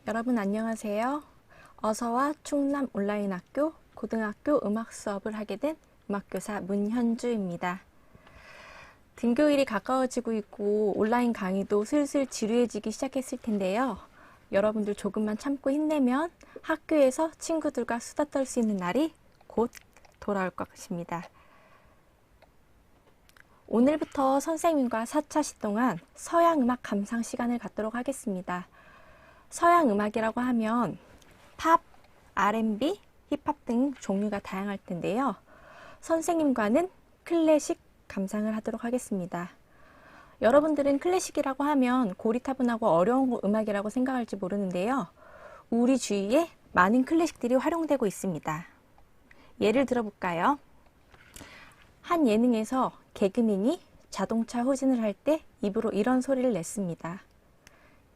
여러분 안녕하세요. 어서와 충남 온라인학교 고등학교 음악 수업을 하게 된 음악교사 문현주입니다. 등교일이 가까워지고 있고 온라인 강의도 슬슬 지루해지기 시작했을 텐데요. 여러분들 조금만 참고 힘내면 학교에서 친구들과 수다 떨 수 있는 날이 곧 돌아올 것입니다. 오늘부터 선생님과 4차시 동안 서양 음악 감상 시간을 갖도록 하겠습니다. 서양 음악이라고 하면 팝, R&B, 힙합 등 종류가 다양할 텐데요. 선생님과는 클래식 감상을 하도록 하겠습니다. 여러분들은 클래식이라고 하면 고리타분하고 어려운 음악이라고 생각할지 모르는데요. 우리 주위에 많은 클래식들이 활용되고 있습니다. 예를 들어볼까요? 한 예능에서 개그맨이 자동차 후진을 할 때 입으로 이런 소리를 냈습니다.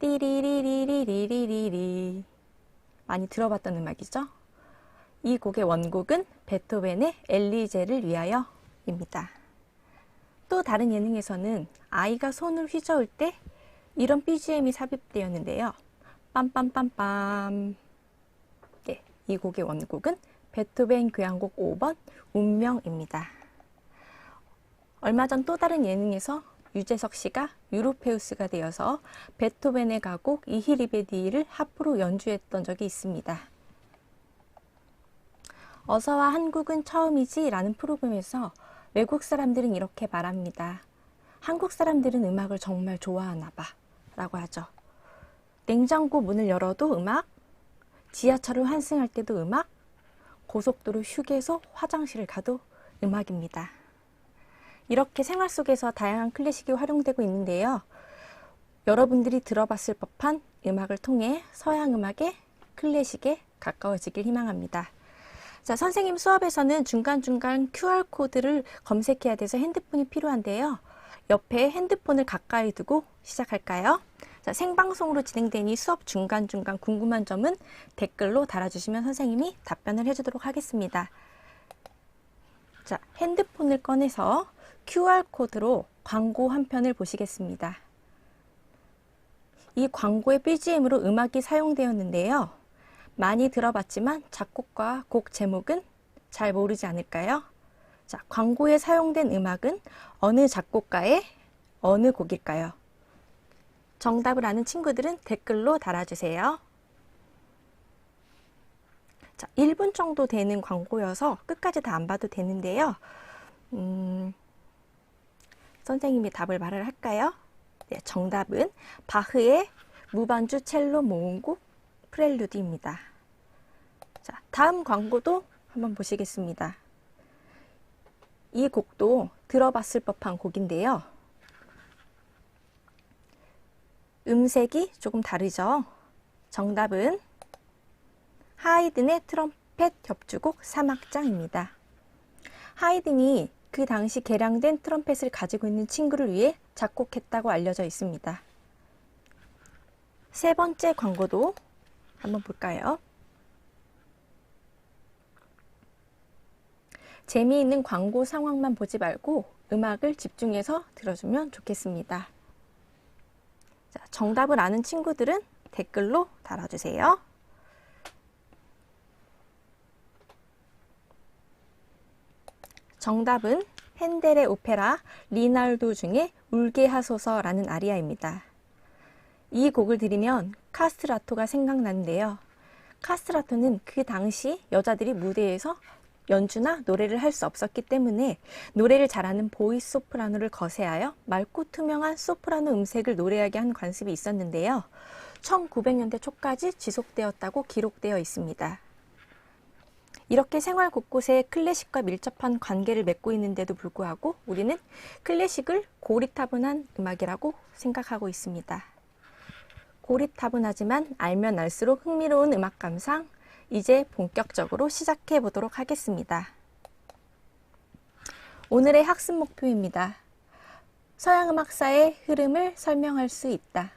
띠리리리리리리리. 많이 들어봤던 음악이죠? 이 곡의 원곡은 베토벤의 엘리제를 위하여입니다. 또 다른 예능에서는 아이가 손을 휘저을 때 이런 BGM이 삽입되었는데요. 빰빰빰빰. 네, 이 곡의 원곡은 베토벤 교향곡 5번 운명입니다. 얼마 전 또 다른 예능에서 유재석 씨가 유로페우스가 되어서 베토벤의 가곡 이히리베디를 하프로 연주했던 적이 있습니다. 어서와 한국은 처음이지 라는 프로그램에서 외국 사람들은 이렇게 말합니다. 한국 사람들은 음악을 정말 좋아하나 봐 라고 하죠. 냉장고 문을 열어도 음악, 지하철을 환승할 때도 음악, 고속도로 휴게소, 화장실을 가도 음악입니다. 이렇게 생활 속에서 다양한 클래식이 활용되고 있는데요. 여러분들이 들어봤을 법한 음악을 통해 서양 음악의 클래식에 가까워지길 희망합니다. 자, 선생님 수업에서는 중간중간 QR코드를 검색해야 돼서 핸드폰이 필요한데요. 옆에 핸드폰을 가까이 두고 시작할까요? 자, 생방송으로 진행되니 수업 중간중간 궁금한 점은 댓글로 달아주시면 선생님이 답변을 해주도록 하겠습니다. 자, 핸드폰을 꺼내서 QR코드로 광고 한 편을 보시겠습니다. 이 광고의 BGM으로 음악이 사용되었는데요. 많이 들어봤지만 작곡과 곡 제목은 잘 모르지 않을까요? 자, 광고에 사용된 음악은 어느 작곡가의 어느 곡일까요? 정답을 아는 친구들은 댓글로 달아주세요. 자, 1분 정도 되는 광고여서 끝까지 다 안 봐도 되는데요. 선생님이 답을 말을 할까요? 네, 정답은 바흐의 무반주 첼로 모음곡 프렐류드입니다. 자, 다음 광고도 한번 보시겠습니다. 이 곡도 들어봤을 법한 곡인데요. 음색이 조금 다르죠? 정답은 하이든의 트럼펫 협주곡 3악장입니다. 하이든이 그 당시 개량된 트럼펫을 가지고 있는 친구를 위해 작곡했다고 알려져 있습니다. 세 번째 광고도 한번 볼까요? 재미있는 광고 상황만 보지 말고 음악을 집중해서 들어주면 좋겠습니다. 자, 정답을 아는 친구들은 댓글로 달아주세요. 정답은 핸델의 오페라 리날도 중에 울게 하소서라는 아리아입니다. 이 곡을 들으면 카스트라토가 생각나는데요. 카스트라토는 그 당시 여자들이 무대에서 연주나 노래를 할 수 없었기 때문에 노래를 잘하는 보이스 소프라노를 거세하여 맑고 투명한 소프라노 음색을 노래하게 한 관습이 있었는데요. 1900년대 초까지 지속되었다고 기록되어 있습니다. 이렇게 생활 곳곳에 클래식과 밀접한 관계를 맺고 있는데도 불구하고 우리는 클래식을 고리타분한 음악이라고 생각하고 있습니다. 고리타분하지만 알면 알수록 흥미로운 음악 감상, 이제 본격적으로 시작해 보도록 하겠습니다. 오늘의 학습 목표입니다. 서양 음악사의 흐름을 설명할 수 있다.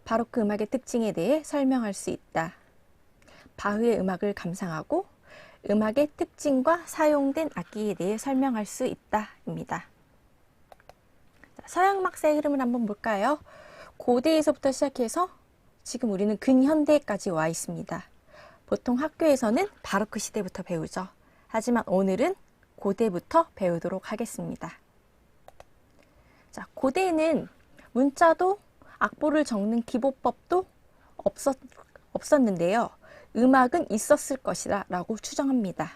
바로크 음악의 특징에 대해 설명할 수 있다. 바흐의 음악을 감상하고 음악의 특징과 사용된 악기에 대해 설명할 수 있다입니다. 서양 음악사의 흐름을 한번 볼까요? 고대에서부터 시작해서 지금 우리는 근현대까지 와 있습니다. 보통 학교에서는 바로크 시대부터 배우죠. 하지만 오늘은 고대부터 배우도록 하겠습니다. 자, 고대에는 문자도 악보를 적는 기보법도 없었는데요. 음악은 있었을 것이다 라고 추정합니다.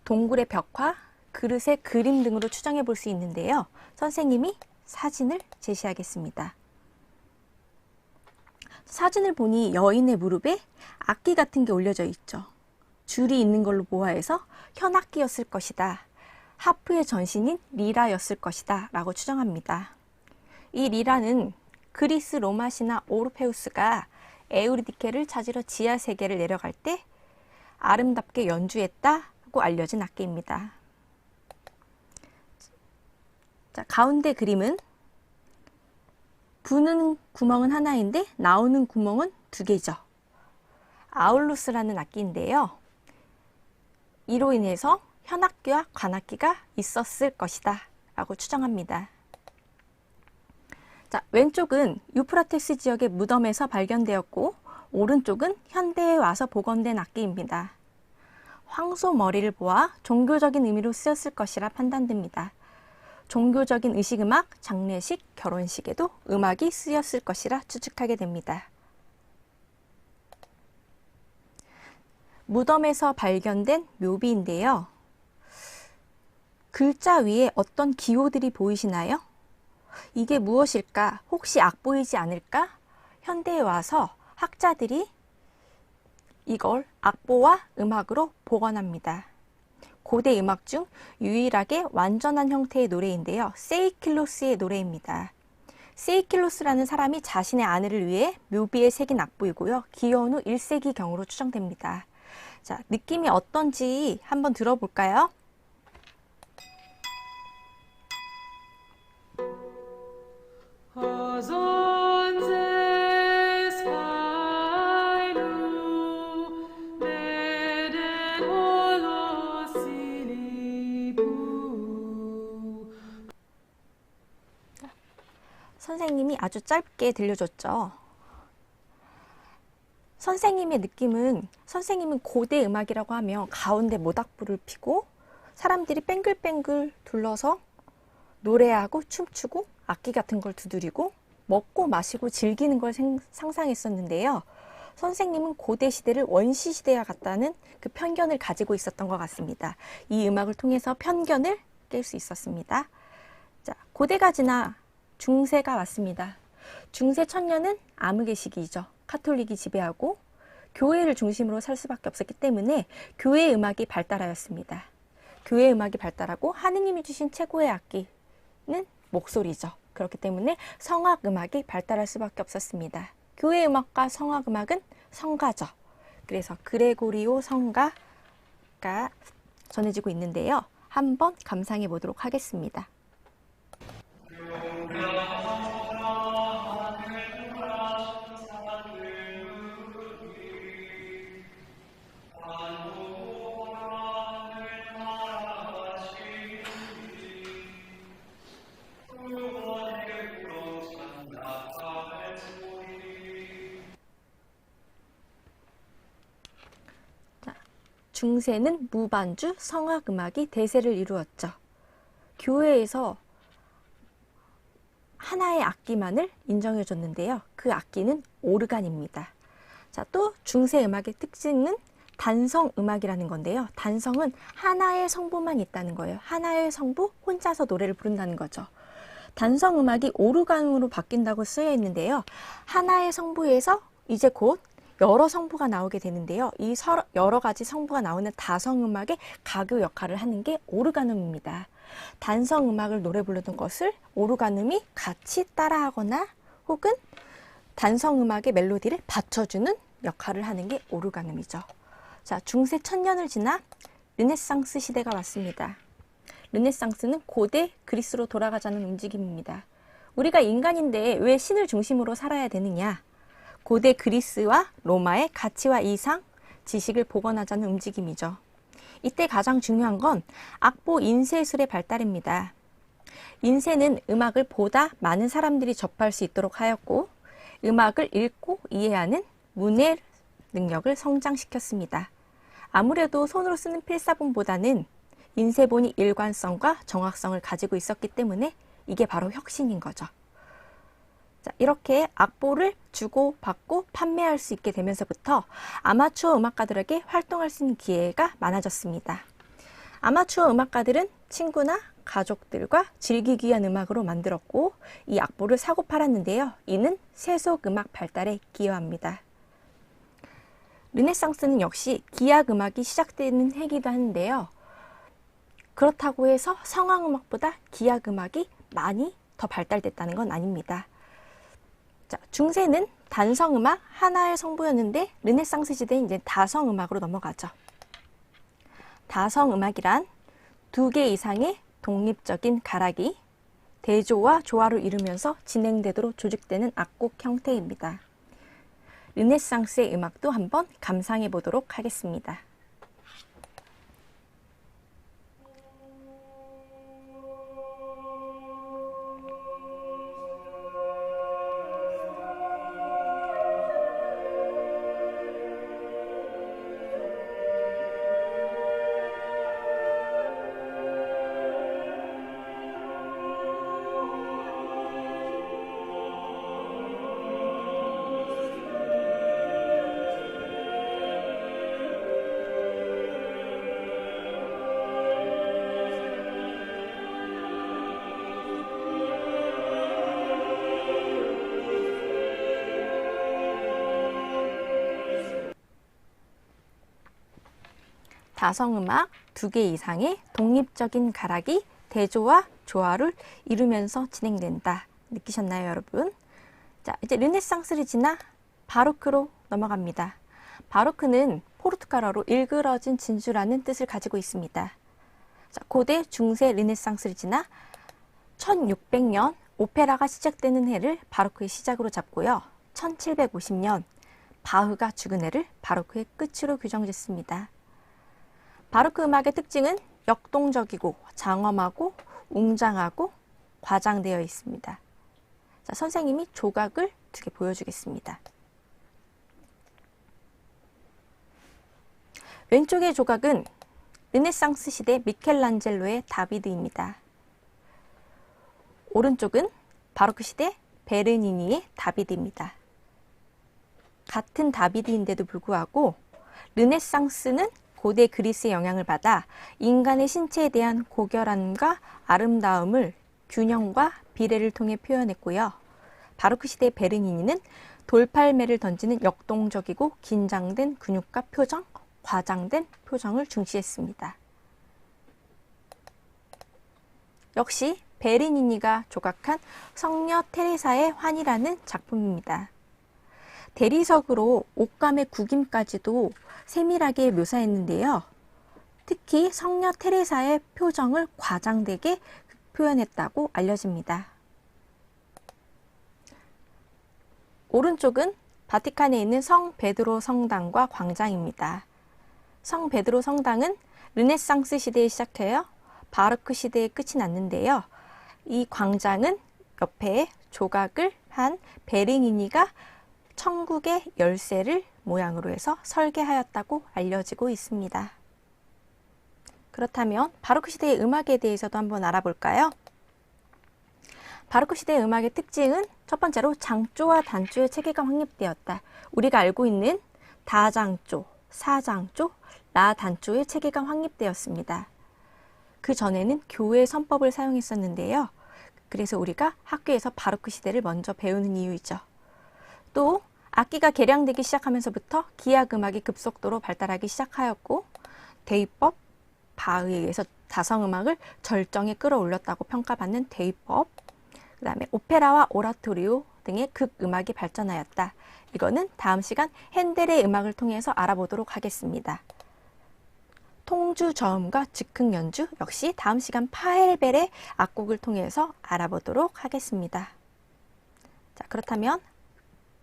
동굴의 벽화, 그릇의 그림 등으로 추정해 볼 수 있는데요. 선생님이 사진을 제시하겠습니다. 사진을 보니 여인의 무릎에 악기 같은 게 올려져 있죠. 줄이 있는 걸로 보아해서 현악기였을 것이다. 하프의 전신인 리라였을 것이다 라고 추정합니다. 이 리라는 그리스 로마 신화 오르페우스가 에우리디케를 찾으러 지하 세계를 내려갈 때 아름답게 연주했다고 알려진 악기입니다. 자, 가운데 그림은 부는 구멍은 하나인데 나오는 구멍은 두 개죠. 아울루스라는 악기인데요. 이로 인해서 현악기와 관악기가 있었을 것이다 라고 추정합니다. 자, 왼쪽은 유프라테스 지역의 무덤에서 발견되었고 오른쪽은 현대에 와서 복원된 악기입니다. 황소 머리를 보아 종교적인 의미로 쓰였을 것이라 판단됩니다. 종교적인 의식음악, 장례식, 결혼식에도 음악이 쓰였을 것이라 추측하게 됩니다. 무덤에서 발견된 묘비인데요. 글자 위에 어떤 기호들이 보이시나요? 이게 무엇일까? 혹시 악보이지 않을까? 현대에 와서 학자들이 이걸 악보와 음악으로 복원합니다. 고대 음악 중 유일하게 완전한 형태의 노래인데요. 세이킬로스의 노래입니다. 세이킬로스라는 사람이 자신의 아내를 위해 묘비에 새긴 악보이고요. 기원 후 1세기경으로 추정됩니다. 자, 느낌이 어떤지 한번 들어볼까요? 선생님이 아주 짧게 들려줬죠. 선생님의 느낌은, 선생님은 고대 음악이라고 하면 가운데 모닥불을 피고 사람들이 뱅글뱅글 둘러서 노래하고 춤추고 악기 같은 걸 두드리고 먹고 마시고 즐기는 걸 상상했었는데요. 선생님은 고대 시대를 원시 시대와 같다는 그 편견을 가지고 있었던 것 같습니다. 이 음악을 통해서 편견을 깰 수 있었습니다. 자, 고대가 지나 중세가 왔습니다. 중세 천년은 암흑의 시기이죠. 카톨릭이 지배하고 교회를 중심으로 살 수밖에 없었기 때문에 교회 음악이 발달하였습니다. 교회 음악이 발달하고 하느님이 주신 최고의 악기는 목소리죠. 그렇기 때문에 성악 음악이 발달할 수밖에 없었습니다. 교회 음악과 성악 음악은 성가죠. 그래서 그레고리오 성가가 전해지고 있는데요. 한번 감상해 보도록 하겠습니다. 중세는 무반주 성악음악이 대세를 이루었죠. 교회에서 하나의 악기만을 인정해 줬는데요. 그 악기는 오르간입니다. 자, 또 중세 음악의 특징은 단성음악이라는 건데요. 단성은 하나의 성부만 있다는 거예요. 하나의 성부 혼자서 노래를 부른다는 거죠. 단성음악이 오르간으로 바뀐다고 쓰여 있는데요. 하나의 성부에서 이제 곧 여러 성부가 나오게 되는데요. 이 여러 가지 성부가 나오는 다성음악의 가교 역할을 하는 게 오르가눔입니다. 단성음악을 노래 부르는 것을 오르가눔이 같이 따라하거나 혹은 단성음악의 멜로디를 받쳐주는 역할을 하는 게 오르가눔이죠. 자, 중세 천년을 지나 르네상스 시대가 왔습니다. 르네상스는 고대 그리스로 돌아가자는 움직임입니다. 우리가 인간인데 왜 신을 중심으로 살아야 되느냐? 고대 그리스와 로마의 가치와 이상, 지식을 복원하자는 움직임이죠. 이때 가장 중요한 건 악보 인쇄술의 발달입니다. 인쇄는 음악을 보다 많은 사람들이 접할 수 있도록 하였고 음악을 읽고 이해하는 문해 능력을 성장시켰습니다. 아무래도 손으로 쓰는 필사본보다는 인쇄본이 일관성과 정확성을 가지고 있었기 때문에 이게 바로 혁신인 거죠. 자, 이렇게 악보를 주고 받고 판매할 수 있게 되면서부터 아마추어 음악가들에게 활동할 수 있는 기회가 많아졌습니다. 아마추어 음악가들은 친구나 가족들과 즐기기 위한 음악으로 만들었고 이 악보를 사고 팔았는데요. 이는 세속 음악 발달에 기여합니다. 르네상스는 역시 기악 음악이 시작되는 해이기도 하는데요. 그렇다고 해서 성악 음악보다 기악 음악이 많이 더 발달됐다는 건 아닙니다. 자, 중세는 단성 음악 하나의 성부였는데 르네상스 시대는 이제 다성 음악으로 넘어가죠. 다성 음악이란 2개 이상의 독립적인 가락이 대조와 조화를 이루면서 진행되도록 조직되는 악곡 형태입니다. 르네상스의 음악도 한번 감상해 보도록 하겠습니다. 다성음악 2개 이상의 독립적인 가락이 대조와 조화를 이루면서 진행된다. 느끼셨나요, 여러분? 자, 이제 르네상스를 지나 바로크로 넘어갑니다. 바로크는 포르투갈어로 일그러진 진주라는 뜻을 가지고 있습니다. 자, 고대 중세 르네상스를 지나 1600년 오페라가 시작되는 해를 바로크의 시작으로 잡고요. 1750년 바흐가 죽은 해를 바로크의 끝으로 규정짓습니다. 바로크 음악의 특징은 역동적이고 장엄하고 웅장하고 과장되어 있습니다. 자, 선생님이 조각을 2개 보여주겠습니다. 왼쪽의 조각은 르네상스 시대 미켈란젤로의 다비드입니다. 오른쪽은 바로크 시대 베르니니의 다비드입니다. 같은 다비드인데도 불구하고 르네상스는 고대 그리스의 영향을 받아 인간의 신체에 대한 고결함과 아름다움을 균형과 비례를 통해 표현했고요. 바로크 시대 베르니니는 돌팔매를 던지는 역동적이고 긴장된 근육과 표정, 과장된 표정을 중시했습니다. 역시 베르니니가 조각한 성녀 테레사의 환이라는 작품입니다. 대리석으로 옷감의 구김까지도 세밀하게 묘사했는데요. 특히 성녀 테레사의 표정을 과장되게 표현했다고 알려집니다. 오른쪽은 바티칸에 있는 성 베드로 성당과 광장입니다. 성 베드로 성당은 르네상스 시대에 시작하여 바로크 시대에 끝이 났는데요. 이 광장은 옆에 조각을 한 베르니니가 천국의 열쇠를 모양으로 해서 설계하였다고 알려지고 있습니다. 그렇다면 바로크 시대의 음악에 대해서도 한번 알아볼까요? 바로크 시대의 음악의 특징은 첫 번째로 장조와 단조의 체계가 확립되었다. 우리가 알고 있는 다장조, 사장조, 라단조의 체계가 확립되었습니다. 그 전에는 교회 선법을 사용했었는데요. 그래서 우리가 학교에서 바로크 시대를 먼저 배우는 이유이죠. 또 악기가 개량되기 시작하면서부터 기악 음악이 급속도로 발달하기 시작하였고 대위법, 바흐에 의해서 다성음악을 절정에 끌어올렸다고 평가받는 대위법, 그 다음에 오페라와 오라토리오 등의 극음악이 발전하였다. 이거는 다음 시간 핸델의 음악을 통해서 알아보도록 하겠습니다. 통주 저음과 즉흥 연주 역시 다음 시간 파헬벨의 악곡을 통해서 알아보도록 하겠습니다. 자, 그렇다면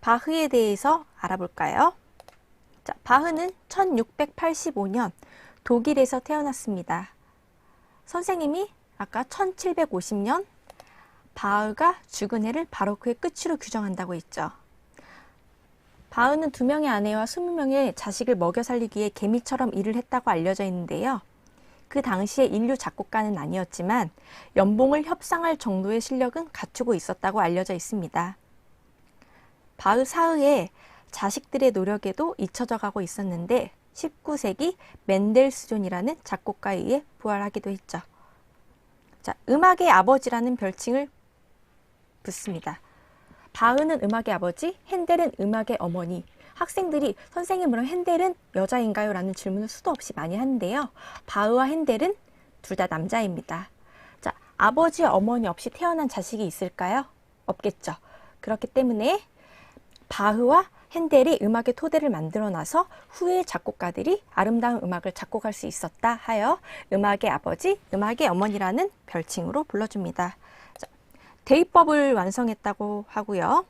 바흐에 대해서 알아볼까요? 자, 바흐는 1685년 독일에서 태어났습니다. 선생님이 아까 1750년 바흐가 죽은 해를 바로크의 끝으로 규정한다고 했죠. 바흐는 2명의 아내와 20명의 자식을 먹여 살리기 위해 개미처럼 일을 했다고 알려져 있는데요. 그 당시에 인류 작곡가는 아니었지만 연봉을 협상할 정도의 실력은 갖추고 있었다고 알려져 있습니다. 바흐 사흐의 자식들의 노력에도 잊혀져 가고 있었는데 19세기 멘델스존이라는 작곡가에 의해 부활하기도 했죠. 자, 음악의 아버지라는 별칭을 붙습니다. 바흐는 음악의 아버지, 핸델은 음악의 어머니. 학생들이 선생님 그럼 핸델은 여자인가요? 라는 질문을 수도 없이 많이 하는데요. 바흐와 핸델은 둘 다 남자입니다. 자, 아버지, 어머니 없이 태어난 자식이 있을까요? 없겠죠. 그렇기 때문에 바흐와 핸델이 음악의 토대를 만들어놔서 후에 작곡가들이 아름다운 음악을 작곡할 수 있었다 하여 음악의 아버지, 음악의 어머니라는 별칭으로 불러줍니다. 자, 대위법을 완성했다고 하고요.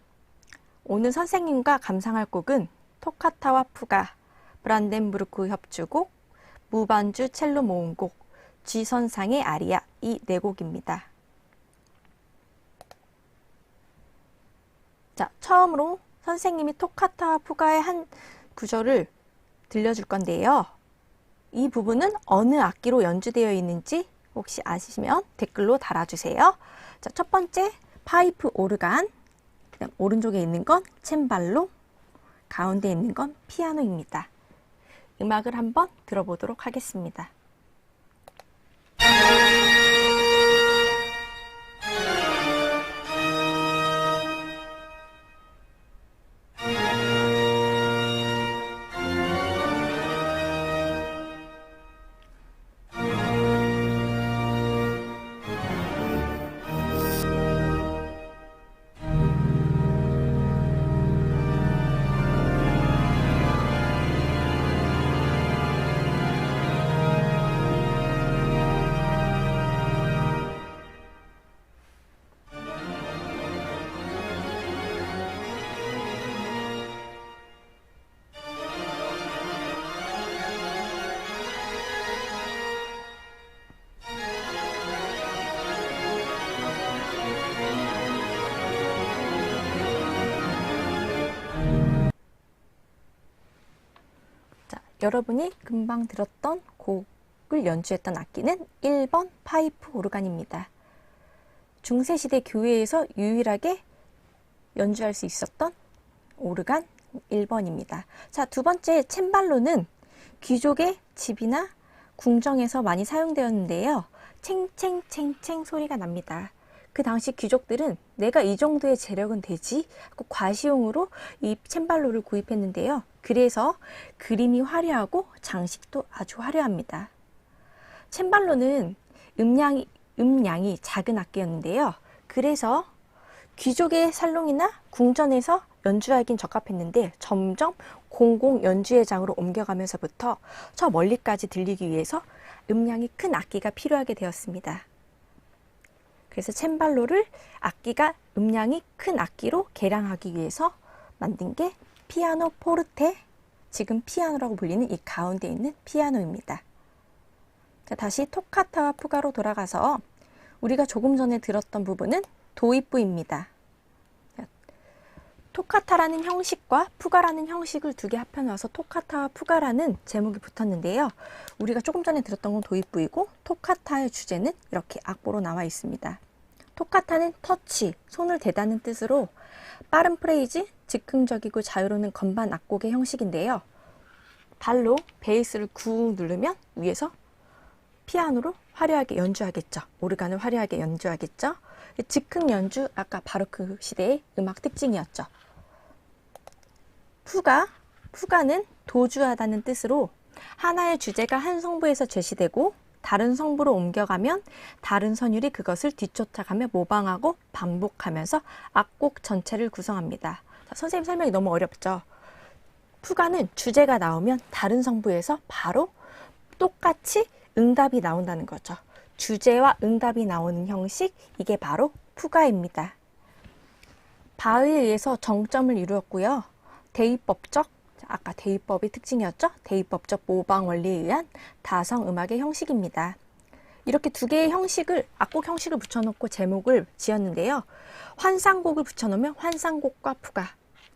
오늘 선생님과 감상할 곡은 토카타와 푸가, 브란덴부르크 협주곡, 무반주 첼로 모음곡, G선상의 아리아 이 4곡입니다. 자, 처음으로 선생님이 토카타와 푸가의 한 구절을 들려줄 건데요. 이 부분은 어느 악기로 연주되어 있는지 혹시 아시면 댓글로 달아주세요. 자, 첫 번째 파이프 오르간, 그다음 오른쪽에 있는 건 챈발로, 가운데 있는 건 피아노입니다. 음악을 한번 들어보도록 하겠습니다. 여러분이 금방 들었던 곡을 연주했던 악기는 1번 파이프 오르간입니다. 중세시대 교회에서 유일하게 연주할 수 있었던 오르간 1번입니다. 자, 두 번째 챈발로는 귀족의 집이나 궁정에서 많이 사용되었는데요. 챙챙챙챙 소리가 납니다. 그 당시 귀족들은 내가 이 정도의 재력은 되지 하고 과시용으로 이 챈발로를 구입했는데요. 그래서 그림이 화려하고 장식도 아주 화려합니다. 챈발로는 음량이 작은 악기였는데요. 그래서 귀족의 살롱이나 궁전에서 연주하긴 적합했는데 점점 공공 연주회장으로 옮겨가면서부터 저 멀리까지 들리기 위해서 음량이 큰 악기가 필요하게 되었습니다. 그래서 챈발로를 음량이 큰 악기로 개량하기 위해서 만든 게 피아노 포르테, 지금 피아노라고 불리는 이 가운데 있는 피아노입니다. 자, 다시 토카타와 푸가로 돌아가서 우리가 조금 전에 들었던 부분은 도입부입니다. 토카타라는 형식과 푸가라는 형식을 두 개 합해놔서 토카타와 푸가라는 제목이 붙었는데요. 우리가 조금 전에 들었던 건 도입부이고 토카타의 주제는 이렇게 악보로 나와 있습니다. 토카타는 터치, 손을 대다는 뜻으로 빠른 프레이즈, 즉흥적이고 자유로운 건반 악곡의 형식인데요. 발로 베이스를 꾹 누르면 위에서 피아노로 화려하게 연주하겠죠. 오르간을 화려하게 연주하겠죠. 즉흥 연주, 아까 바로크 시대의 음악 특징이었죠. 푸가는 도주하다는 뜻으로 하나의 주제가 한 성부에서 제시되고 다른 성부로 옮겨가면 다른 선율이 그것을 뒤쫓아가며 모방하고 반복하면서 악곡 전체를 구성합니다. 자, 선생님 설명이 너무 어렵죠? 푸가는 주제가 나오면 다른 성부에서 바로 똑같이 응답이 나온다는 거죠. 주제와 응답이 나오는 형식, 이게 바로 푸가입니다. 바흐에 의해서 정점을 이루었고요. 아까 대위법이 특징이었죠? 대위법적 모방 원리에 의한 다성 음악의 형식입니다. 이렇게 두 개의 악곡 형식을 붙여놓고 제목을 지었는데요. 환상곡을 붙여놓으면 환상곡과 푸가,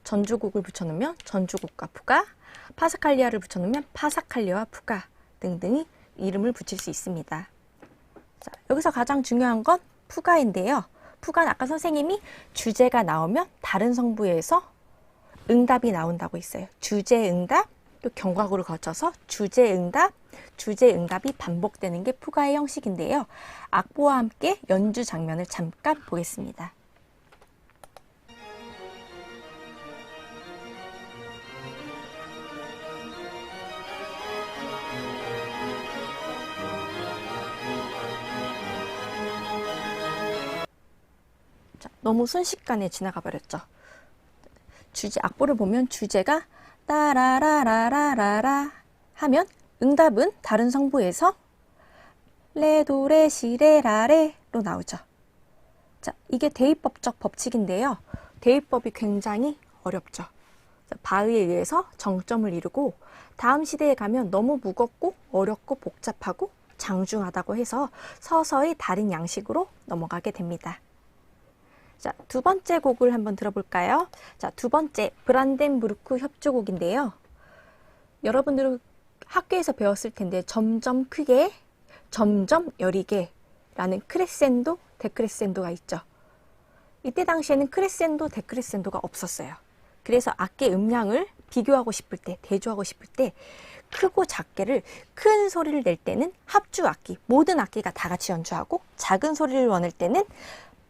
전주곡을 붙여놓으면 전주곡과 푸가, 파스칼리아를 붙여놓으면 파사칼리아와 푸가 등등이 이름을 붙일 수 있습니다. 자, 여기서 가장 중요한 건 푸가인데요. 푸가는 아까 선생님이 주제가 나오면 다른 성부에서 응답이 나온다고 했어요. 주제, 응답, 또 경과구를 거쳐서 주제, 응답, 주제, 응답이 반복되는 게 푸가의 형식인데요. 악보와 함께 연주 장면을 잠깐 보겠습니다. 자, 너무 순식간에 지나가 버렸죠. 주제, 악보를 보면 주제가 따라라라라라라 하면 응답은 다른 성부에서 레도레시레라레로 나오죠. 자, 이게 대입법적 법칙인데요. 대입법이 굉장히 어렵죠. 바흐에 의해서 정점을 이루고 다음 시대에 가면 너무 무겁고 어렵고 복잡하고 장중하다고 해서 서서히 다른 양식으로 넘어가게 됩니다. 자, 두 번째 곡을 한번 들어볼까요? 자, 두 번째 브란덴부르크 협주곡인데요. 여러분들은 학교에서 배웠을 텐데 점점 크게, 점점 여리게 라는 크레센도, 데크레센도가 있죠. 이때 당시에는 크레센도, 데크레센도가 없었어요. 그래서 악기 음량을 비교하고 싶을 때, 대조하고 싶을 때 크고 작게를 큰 소리를 낼 때는 합주 악기, 모든 악기가 다 같이 연주하고 작은 소리를 원할 때는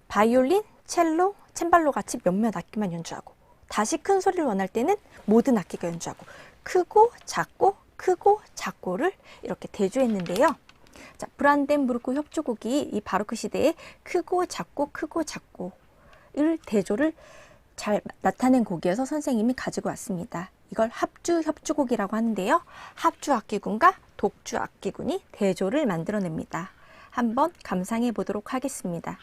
바이올린, 첼로, 챈발로 같이 몇몇 악기만 연주하고 다시 큰 소리를 원할 때는 모든 악기가 연주하고 크고 작고 크고 작고를 이렇게 대조했는데요. 자, 브란덴부르크 협주곡이 이 바로크 시대에 크고 작고 크고 작고를 대조를 잘 나타낸 곡이어서 선생님이 가지고 왔습니다. 이걸 합주 협주곡이라고 하는데요. 합주 악기군과 독주 악기군이 대조를 만들어냅니다. 한번 감상해 보도록 하겠습니다.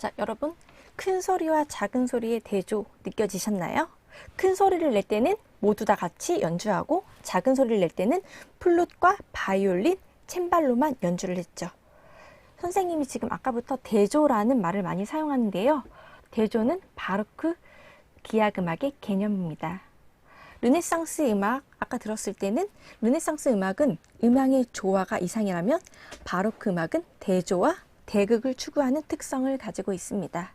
자, 여러분, 큰 소리와 작은 소리의 대조 느껴지셨나요? 큰 소리를 낼 때는 모두 다 같이 연주하고 작은 소리를 낼 때는 플룻과 바이올린, 챈발로만 연주를 했죠. 선생님이 지금 아까부터 대조라는 말을 많이 사용하는데요. 대조는 바로크 기악음악의 개념입니다. 르네상스 음악, 아까 들었을 때는 르네상스 음악은 음향의 조화가 이상이라면 바로크 음악은 대조와 대극을 추구하는 특성을 가지고 있습니다.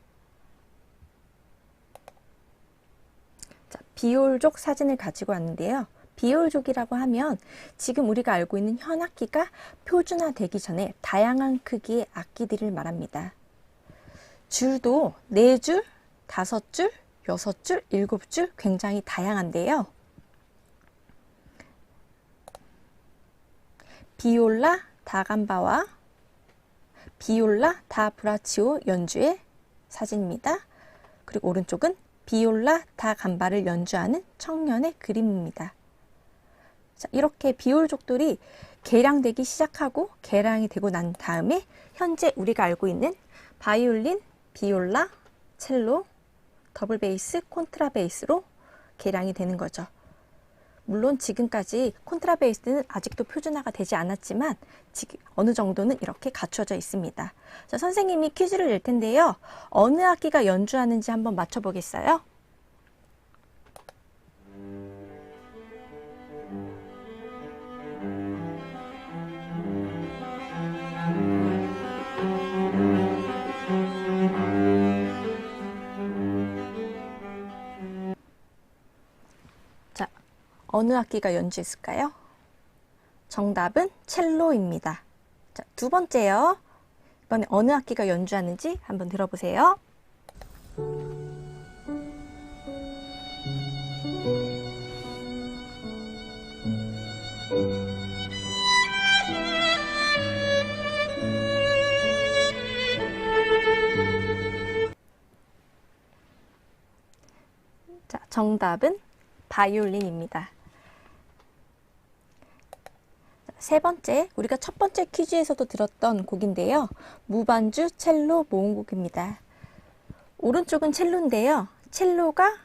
자, 비올족 사진을 가지고 왔는데요. 비올족이라고 하면 지금 우리가 알고 있는 현악기가 표준화되기 전에 다양한 크기의 악기들을 말합니다. 줄도 4줄, 5줄, 6줄, 7줄 굉장히 다양한데요. 비올라 다감바와 비올라 다 브라치오 연주의 사진입니다. 그리고 오른쪽은 비올라 다 감바를 연주하는 청년의 그림입니다. 자, 이렇게 비올족들이 개량되기 시작하고 개량이 되고 난 다음에 현재 우리가 알고 있는 바이올린, 비올라, 첼로, 더블 베이스, 콘트라베이스로 개량이 되는 거죠. 물론 지금까지 콘트라베이스는 아직도 표준화가 되지 않았지만 지금 어느 정도는 이렇게 갖춰져 있습니다. 자, 선생님이 퀴즈를 낼 텐데요. 어느 악기가 연주하는지 한번 맞춰보겠어요? 자, 어느 악기가 연주했을까요? 정답은 첼로입니다. 자, 두 번째요. 이번에 어느 악기가 연주하는지 한번 들어보세요. 자, 정답은 바이올린입니다. 세 번째, 우리가 첫 번째 퀴즈에서도 들었던 곡인데요. 무반주 첼로 모음곡입니다. 오른쪽은 첼로인데요. 첼로가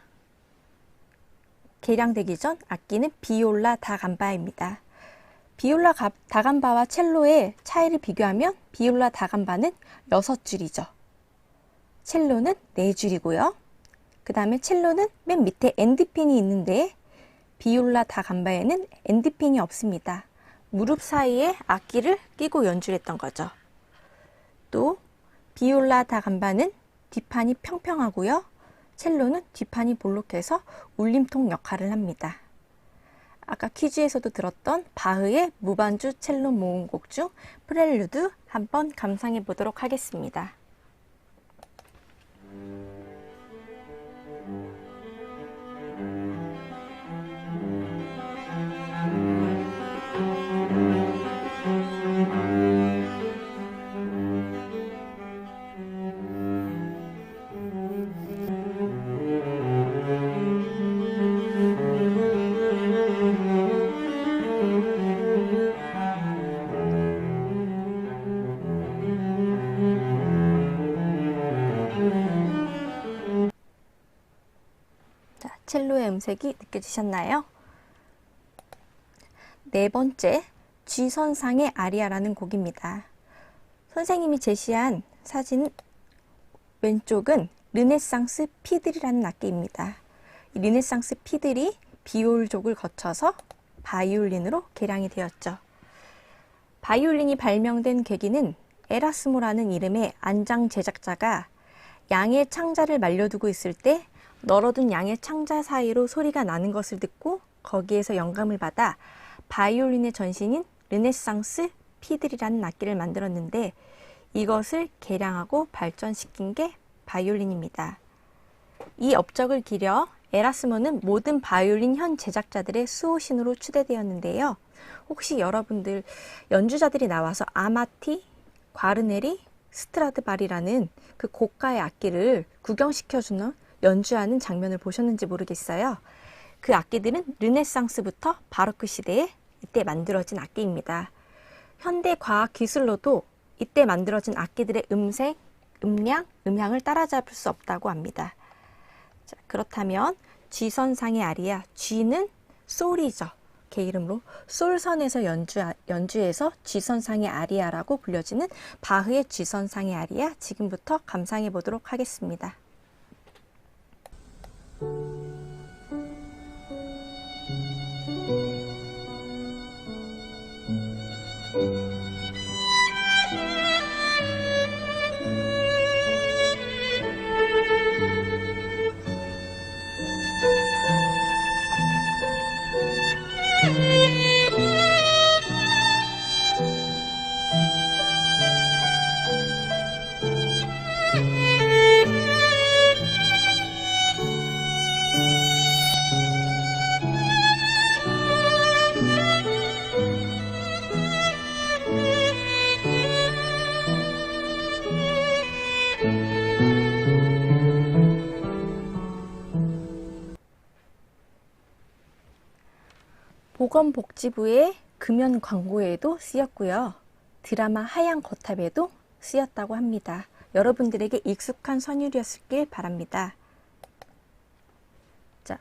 개량되기 전 악기는 비올라 다감바입니다. 비올라 다감바와 첼로의 차이를 비교하면 비올라 다감바는 6줄이죠. 첼로는 4줄이고요. 그 다음에 첼로는 맨 밑에 엔드핀이 있는데 비올라 다감바에는 엔드핀이 없습니다. 무릎 사이에 악기를 끼고 연주를 했던 거죠. 또 비올라 다감바는 뒷판이 평평하고요. 첼로는 뒷판이 볼록해서 울림통 역할을 합니다. 아까 퀴즈에서도 들었던 바흐의 무반주 첼로 모음곡 중 프렐류드 한번 감상해 보도록 하겠습니다. 첼로의 음색이 느껴지셨나요? 네 번째, G선상의 아리아라는 곡입니다. 선생님이 제시한 사진 왼쪽은 르네상스 피들이라는 악기입니다. 이 르네상스 피들이 비올족을 거쳐서 바이올린으로 개량이 되었죠. 바이올린이 발명된 계기는 에라스모라는 이름의 안장 제작자가 양의 창자를 말려두고 있을 때 널어둔 양의 창자 사이로 소리가 나는 것을 듣고 거기에서 영감을 받아 바이올린의 전신인 르네상스 피들이라는 악기를 만들었는데 이것을 개량하고 발전시킨 게 바이올린입니다. 이 업적을 기려 에라스모는 모든 바이올린 현 제작자들의 수호신으로 추대되었는데요. 혹시 여러분들 연주자들이 나와서 아마티, 과르네리, 스트라드바리라는 그 고가의 악기를 구경시켜주는 연주하는 장면을 보셨는지 모르겠어요. 그 악기들은 르네상스부터 바로크 시대에 이때 만들어진 악기입니다. 현대 과학 기술로도 이때 만들어진 악기들의 음색, 음량, 음향을 따라잡을 수 없다고 합니다. 자, 그렇다면 G선상의 아리아, G는 솔이죠. 개 이름으로 솔선에서 연주해서 G선상의 아리아라고 불려지는 바흐의 G선상의 아리아 지금부터 감상해 보도록 하겠습니다. 보건복지부의 금연 광고에도 쓰였고요. 드라마 하얀 거탑에도 쓰였다고 합니다. 여러분들에게 익숙한 선율이었길 바랍니다. 자,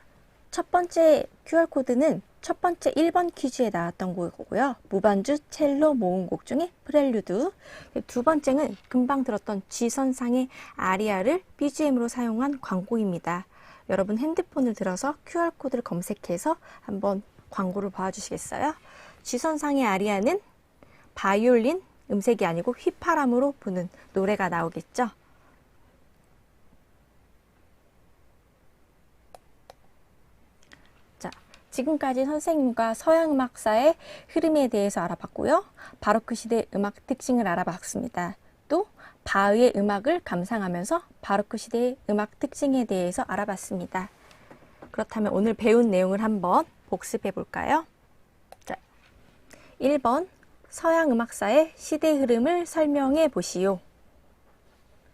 첫 번째 QR코드는 첫 번째 1번 퀴즈에 나왔던 곡이고요. 무반주 첼로 모음곡 중에 프렐류드. 두 번째는 금방 들었던 G선상의 아리아를 BGM으로 사용한 광고입니다. 여러분 핸드폰을 들어서 QR코드를 검색해서 한번 광고를 봐주시겠어요? G선상의 아리아는 바이올린 음색이 아니고 휘파람으로 부는 노래가 나오겠죠? 자, 지금까지 선생님과 서양 음악사의 흐름에 대해서 알아봤고요. 바로크 시대 음악 특징을 알아봤습니다. 또 바흐의 음악을 감상하면서 바로크 시대의 음악 특징에 대해서 알아봤습니다. 그렇다면 오늘 배운 내용을 한번 복습해 볼까요? 자, 1번 서양 음악사의 시대 흐름을 설명해 보시오.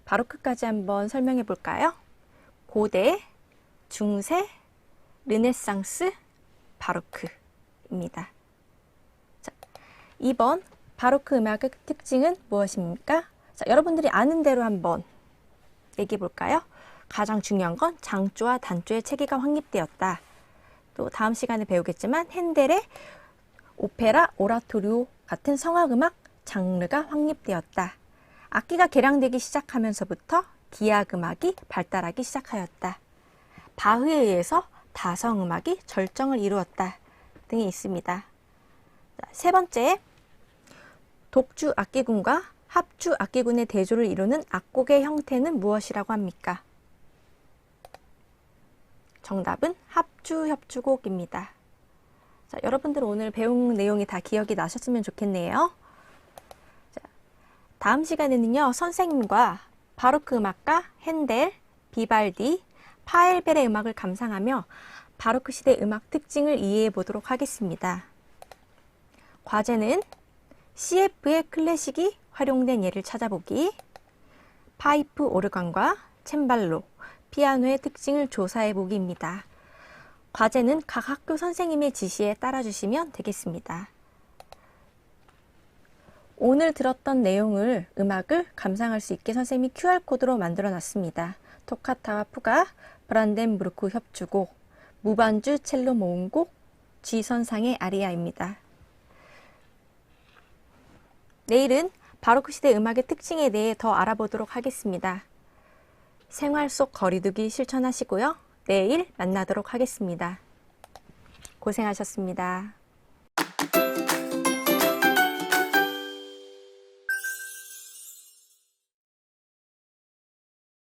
바로크까지 한번 설명해 볼까요? 고대, 중세, 르네상스, 바로크입니다. 자, 2번 바로크 음악의 특징은 무엇입니까? 자, 여러분들이 아는 대로 한번 얘기해 볼까요? 가장 중요한 건 장조와 단조의 체계가 확립되었다. 또 다음 시간에 배우겠지만 핸델의 오페라, 오라토리오 같은 성악음악 장르가 확립되었다. 악기가 개량되기 시작하면서부터 기악음악이 발달하기 시작하였다. 바흐에 의해서 다성음악이 절정을 이루었다 등이 있습니다. 자, 세 번째, 독주 악기군과 합주 악기군의 대조를 이루는 악곡의 형태는 무엇이라고 합니까? 정답은 합주 협주곡입니다. 자, 여러분들 오늘 배운 내용이 다 기억이 나셨으면 좋겠네요. 자, 다음 시간에는요, 선생님과 바로크 음악가 핸델, 비발디, 파엘벨의 음악을 감상하며 바로크 시대 음악 특징을 이해해 보도록 하겠습니다. 과제는 CF의 클래식이 활용된 예를 찾아보기, 파이프 오르간과 챈발로, 피아노의 특징을 조사해 보기입니다. 과제는 각 학교 선생님의 지시에 따라주시면 되겠습니다. 오늘 들었던 내용을, 음악을 감상할 수 있게 선생님이 QR코드로 만들어 놨습니다. 토카타와 푸가, 브란덴부르크 협주곡, 무반주 첼로 모음곡, G선상의 아리아입니다. 내일은 바로크 시대 음악의 특징에 대해 더 알아보도록 하겠습니다. 생활 속 거리두기 실천하시고요. 내일 만나도록 하겠습니다. 고생하셨습니다.